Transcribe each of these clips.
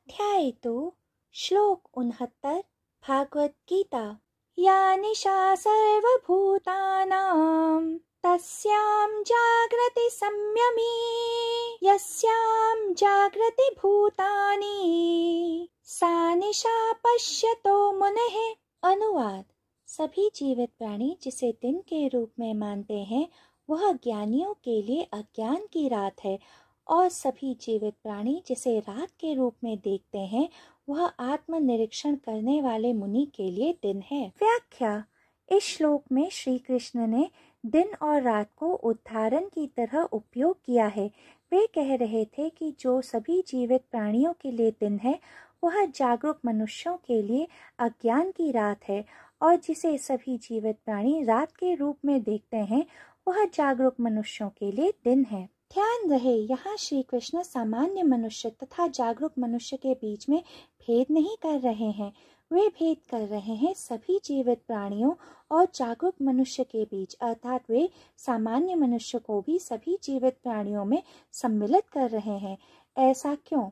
ध्यायतु श्लोक 69 भागवत गीता। या निशा सर्वभूतानां तस्यां जागृति संयमी यस्यां जागृति भूतानि सा निशा पश्यतो मुनेः। अनुवाद। सभी जीवित प्राणी जिसे दिन के रूप में मानते हैं वह ज्ञानियों के लिए अज्ञान की रात है, और सभी जीवित प्राणी जिसे रात के रूप में देखते हैं वह आत्मनिरीक्षण करने वाले मुनि के लिए दिन है। व्याख्या। इस श्लोक में श्री कृष्ण ने दिन और रात को उदाहरण की तरह उपयोग किया है। वे कह रहे थे कि जो सभी जीवित प्राणियों के लिए दिन है वह जागरूक मनुष्यों के लिए अज्ञान की रात है, और जिसे सभी जीवित प्राणी रात के रूप में देखते हैं वह जागरूक मनुष्यों के लिए दिन है। ध्यान रहे, यहाँ श्री कृष्ण सामान्य मनुष्य तथा जागरूक मनुष्य के बीच में भेद नहीं कर रहे हैं। वे भेद कर रहे हैं सभी जीवित प्राणियों और जागरूक मनुष्य के बीच, अर्थात वे सामान्य मनुष्य को भी सभी जीवित प्राणियों में सम्मिलित कर रहे हैं। ऐसा क्यों?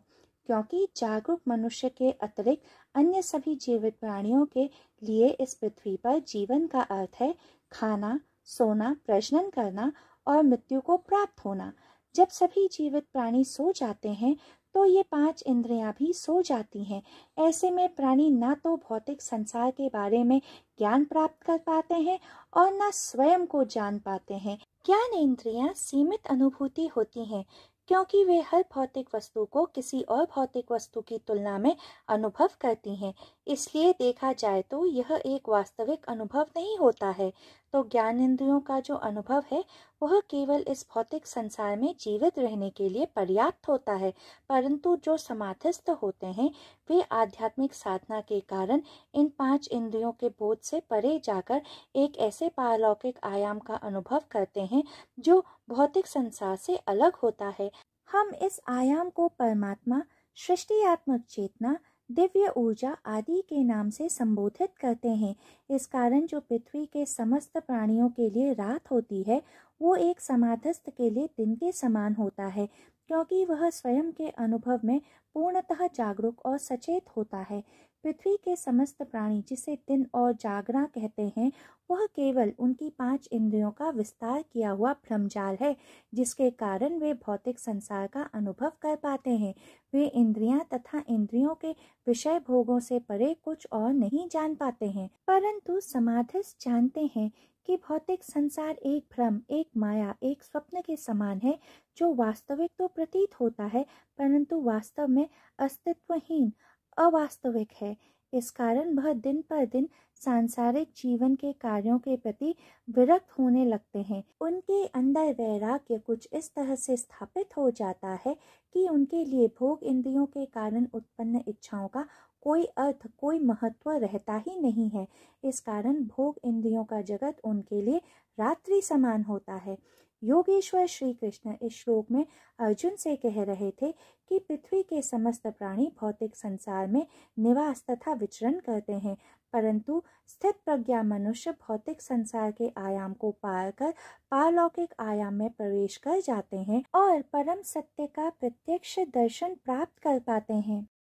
क्योंकि जागरूक मनुष्य के अतिरिक्त अन्य सभी जीवित प्राणियों के लिए इस पृथ्वी पर जीवन का अर्थ है खाना, सोना, प्रजनन करना और मृत्यु को प्राप्त होना। जब सभी जीवित प्राणी सो जाते हैं तो ये 5 इंद्रियां भी सो जाती हैं। ऐसे में प्राणी ना तो भौतिक संसार के बारे में ज्ञान प्राप्त कर पाते हैं और ना स्वयं को जान पाते हैं। ज्ञान इंद्रियां सीमित अनुभूति होती हैं क्योंकि वे हर भौतिक वस्तु को किसी और भौतिक वस्तु की तुलना में अनुभव करती हैं। इसलिए देखा जाए तो यह एक वास्तविक अनुभव नहीं होता है। तो ज्ञान इंद्रियों का जो अनुभव है वह केवल इस भौतिक संसार में जीवित रहने के लिए पर्याप्त होता है, परंतु जो समाधिस्थ होते हैं वे आध्यात्मिक साधना के कारण इन 5 इंद्रियों के बोझ से परे जाकर एक ऐसे पारलौकिक आयाम का अनुभव करते हैं जो भौतिक संसार से अलग होता है। हम इस आयाम को परमात्मा, सृष्टियात्मक चेतना, दिव्य ऊर्जा आदि के नाम से संबोधित करते हैं। इस कारण जो पृथ्वी के समस्त प्राणियों के लिए रात होती है वो एक समाधिस्थ के लिए दिन के समान होता है, क्योंकि वह स्वयं के अनुभव में पूर्णतः जागरूक और सचेत होता है। पृथ्वी के समस्त प्राणी जिसे दिन और जागरण कहते हैं वह केवल उनकी 5 इंद्रियों का विस्तार किया हुआ भ्रमजाल है, जिसके कारण वे भौतिक संसार का अनुभव कर पाते हैं। वे इंद्रियां तथा इंद्रियों के विषय भोगों से परे कुछ और नहीं जान पाते हैं, परंतु समाधिस्थ जानते हैं कि भौतिक संसार एक भ्रम, एक माया, एक स्वप्न के समान है जो वास्तविक तो प्रतीत होता है परंतु वास्तव में अस्तित्वहीन, अवास्तविक है। इस कारण वह दिन पर दिन सांसारिक जीवन के कार्यों के प्रति विरक्त होने लगते हैं। उनके अंदर वैराग्य कुछ इस तरह से स्थापित हो जाता है कि उनके लिए भोग इंद्रियों के कारण उत्पन्न इच्छाओं का कोई अर्थ, कोई महत्व रहता ही नहीं है। इस कारण भोग इंद्रियों का जगत उनके लिए रात्रि समान होता है। योगेश्वर श्री कृष्ण इस श्लोक में अर्जुन से कह रहे थे कि पृथ्वी के समस्त प्राणी भौतिक संसार में निवास तथा विचरण करते हैं, परंतु स्थित प्रज्ञा मनुष्य भौतिक संसार के आयाम को पार कर पारलौकिक आयाम में प्रवेश कर जाते हैं और परम सत्य का प्रत्यक्ष दर्शन प्राप्त कर पाते हैं।